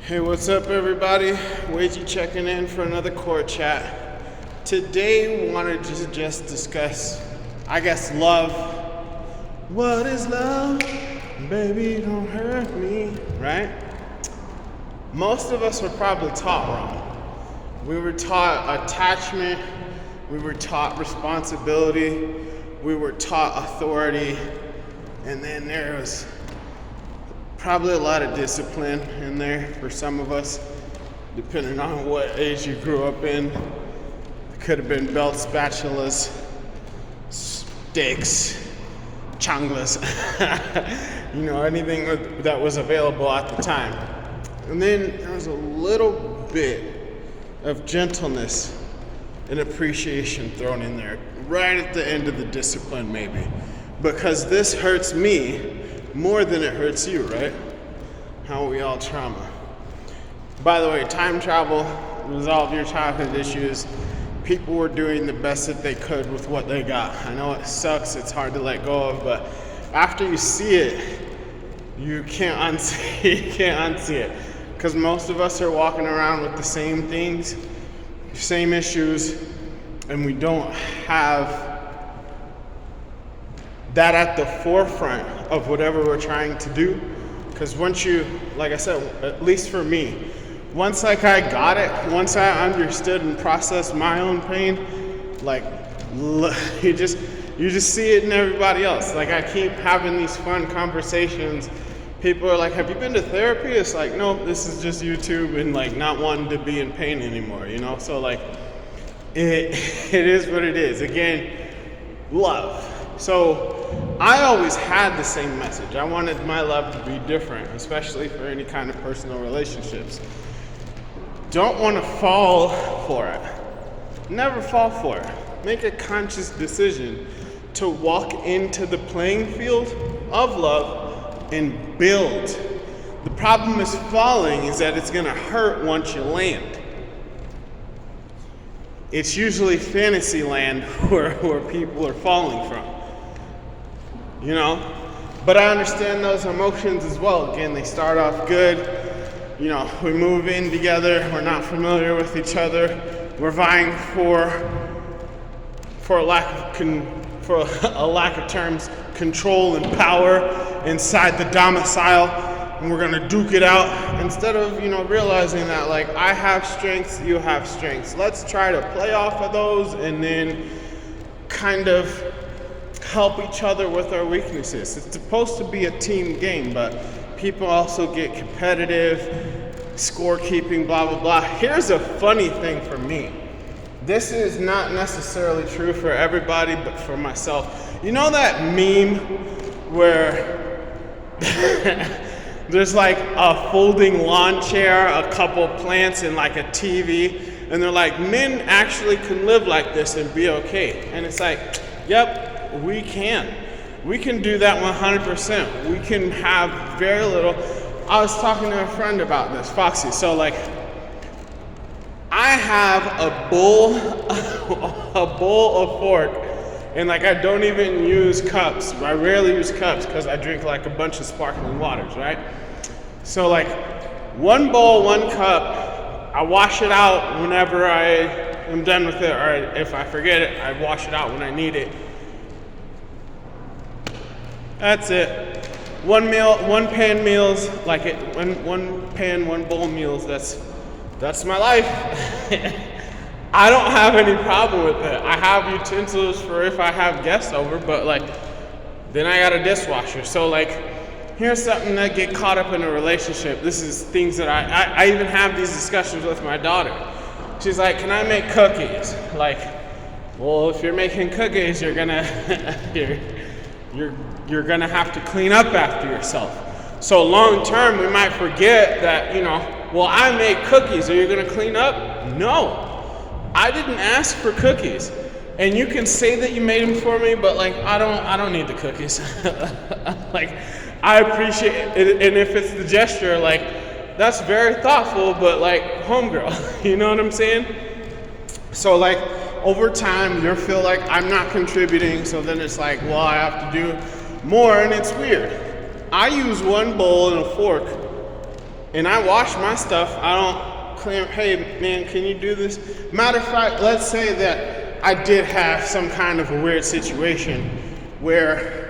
Hey, what's up, everybody? Wagey checking in for another court chat. Today, we wanted to just discuss, love. What is love? Baby, don't hurt me, right? Most of us were probably taught wrong. We were taught attachment, we were taught responsibility, we were taught authority, and then there was probably a lot of discipline in there for some of us, depending on what age you grew up in. It could have been belts, spatulas, sticks, changlas, anything that was available at the time. And then there was a little bit of gentleness and appreciation thrown in there, right at the end of the discipline maybe. Because this hurts me more than it hurts you, right? How we all trauma. By the way, time travel, resolve your childhood issues. People were doing the best that they could with what they got. I know it sucks, it's hard to let go of, but after you see it, you can't unsee it. Because most of us are walking around with the same things, same issues, and we don't have that at the forefront of whatever we're trying to do. Because once you, like I said, at least for me, once I got it, once I understood and processed my own pain, you just see it in everybody else. I keep having these fun conversations. People are like, have you been to therapy? It's like, no, this is just YouTube and not wanting to be in pain anymore, So it is what it is. Again, love. So I always had the same message. I wanted my love to be different, especially for any kind of personal relationships. Don't want to fall for it. Never fall for it. Make a conscious decision to walk into the playing field of love and build. The problem is falling is that it's going to hurt once you land. It's usually fantasy land where people are falling from. But I understand those emotions as well. Again, they start off good. We move in together. We're not familiar with each other. We're vying for a lack of terms, control and power inside the domicile, and we're gonna duke it out instead of realizing that I have strengths, you have strengths. Let's try to play off of those and then kind of help each other with our weaknesses. It's supposed to be a team game, but people also get competitive, scorekeeping, blah, blah, blah. Here's a funny thing for me. This is not necessarily true for everybody, but for myself. You know that meme where there's a folding lawn chair, a couple plants, and a TV, and they're like, men actually can live like this and be okay. And it's yep, we can. We can do that 100%. We can have very little. I was talking to a friend about this, Foxy. So I have a bowl of fork, and I don't even use cups. I rarely use cups because I drink a bunch of sparkling waters, right? So one bowl, one cup, I wash it out whenever I am done with it, or if I forget it, I wash it out when I need it. That's it. One pan meals, one pan, one bowl meals, that's my life. I don't have any problem with it. I have utensils for if I have guests over, but then I got a dishwasher. So here's something that get caught up in a relationship. This is things that I even have these discussions with my daughter. She's like, can I make cookies? Well, if you're making cookies, you're gonna you're gonna have to clean up after yourself. So long term, we might forget that, well, I made cookies. Are you gonna clean up? No, I didn't ask for cookies. And you can say that you made them for me, but I don't need the cookies. I appreciate it, and if it's the gesture, that's very thoughtful, but homegirl, you know what I'm saying? So over time, you'll feel I'm not contributing, so then it's well, I have to do more, and it's weird. I use one bowl and a fork And I wash my stuff. I don't claim, hey man, can you do this? Matter of fact, let's say that I did have some kind of a weird situation where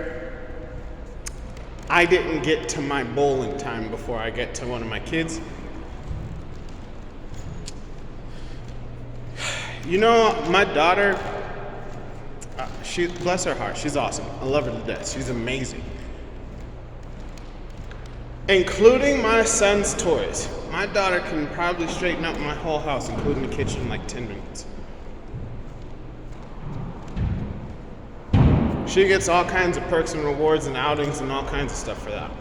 I didn't get to my bowl in time before I get to one of my kids. You know, my daughter, she, bless her heart, she's awesome. I love her to death. She's amazing. Including my son's toys. My daughter can probably straighten up my whole house, including the kitchen, in like 10 minutes. She gets all kinds of perks and rewards and outings and all kinds of stuff for that.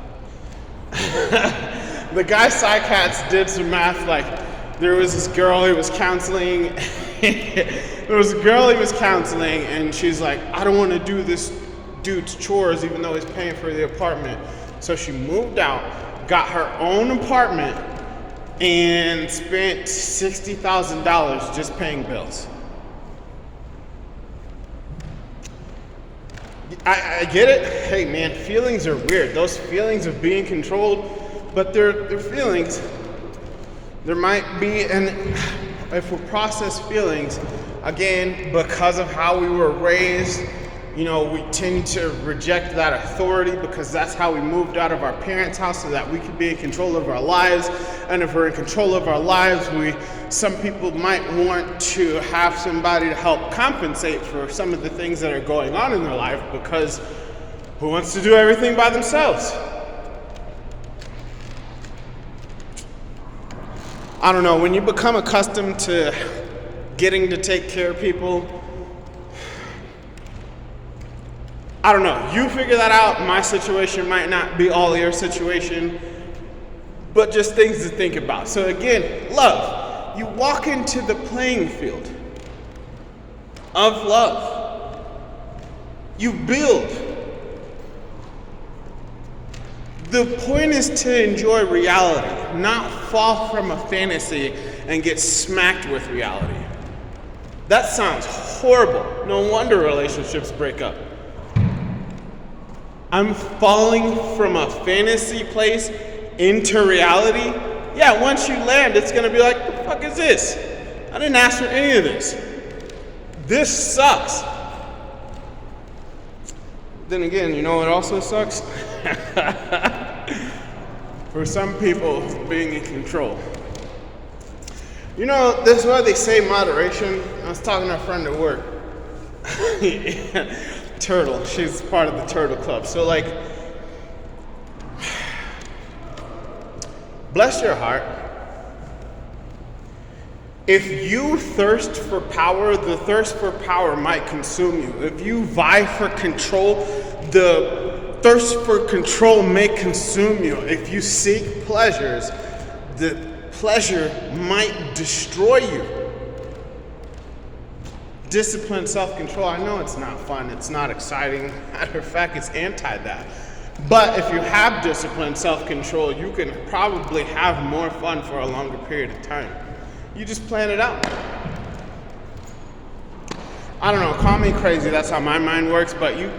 The guy Psycats did some math, like there was this girl he was counseling. There was a girl he was counseling, and she's like, I don't want to do this dude's chores even though he's paying for the apartment. So she moved out, got her own apartment, and spent $60,000 just paying bills. I get it. Hey man, feelings are weird. Those feelings of being controlled, but they're feelings. There might be, and if we process feelings, again, because of how we were raised, you know, we tend to reject that authority because that's how we moved out of our parents' house so that we could be in control of our lives. And if we're in control of our lives, some people might want to have somebody to help compensate for some of the things that are going on in their life, because who wants to do everything by themselves? I don't know, when you become accustomed to getting to take care of people, I don't know, you figure that out. My situation might not be all your situation, but just things to think about. So again, love. You walk into the playing field of love. You build. The point is to enjoy reality, not fall from a fantasy and get smacked with reality. That sounds horrible. No wonder relationships break up. I'm falling from a fantasy place into reality. Yeah, once you land, it's gonna be like, what the fuck is this? I didn't ask for any of this. This sucks. Then again, you know what also sucks? For some people, being in control. You know, this is why they say moderation. I was talking to a friend at work. Turtle, she's part of the Turtle Club. So like, bless your heart. If you thirst for power, the thirst for power might consume you. If you vie for control, the thirst for control may consume you. If you seek pleasures, the pleasure might destroy you. Discipline, self-control, I know it's not fun, it's not exciting. Matter of fact, it's anti that. But if you have discipline, self-control, you can probably have more fun for a longer period of time. You just plan it out. I don't know, call me crazy, that's how my mind works, but you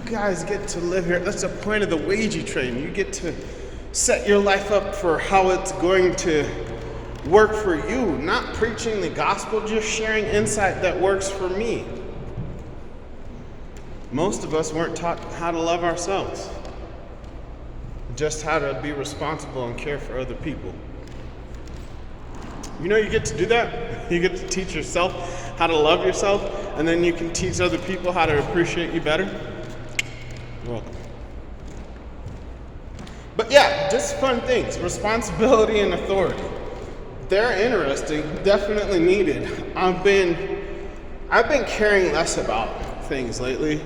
guys get to live here. That's the point of the Ouija train. You get to set your life up for how it's going to work for you, not preaching the gospel, just sharing insight that works for me. Most of us weren't taught how to love ourselves, just how to be responsible and care for other people. You know, you get to do that. You get to teach yourself how to love yourself, and then you can teach other people how to appreciate you better. You're welcome. But yeah, just fun things, responsibility and authority. They're interesting, definitely needed. I've been caring less about things lately.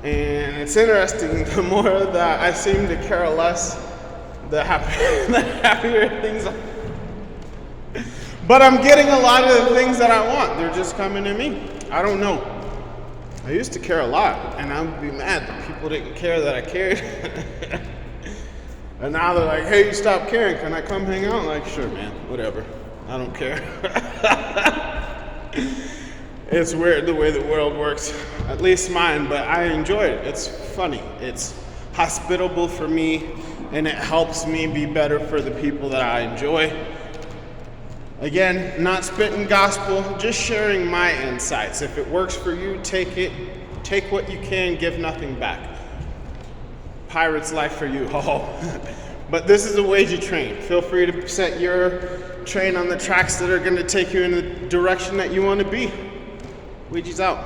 And it's interesting, the more that I seem to care less, the happier things are. But I'm getting a lot of the things that I want. They're just coming to me. I don't know. I used to care a lot, and I would be mad that people didn't care that I cared. And now they're like, hey, you stopped caring. Can I come hang out? I'm like, sure, man, whatever. I don't care. It's weird the way the world works, at least mine, but I enjoy it. It's funny. It's hospitable for me. and it helps me be better for the people that I enjoy. Again, not spitting gospel, just sharing my insights. If it works for you, take it. Take what you can, give nothing back. Pirate's life for you. Oh. But this is a way to train. Feel free to set your train on the tracks that are going to take you in the direction that you want to be. Ouija's out.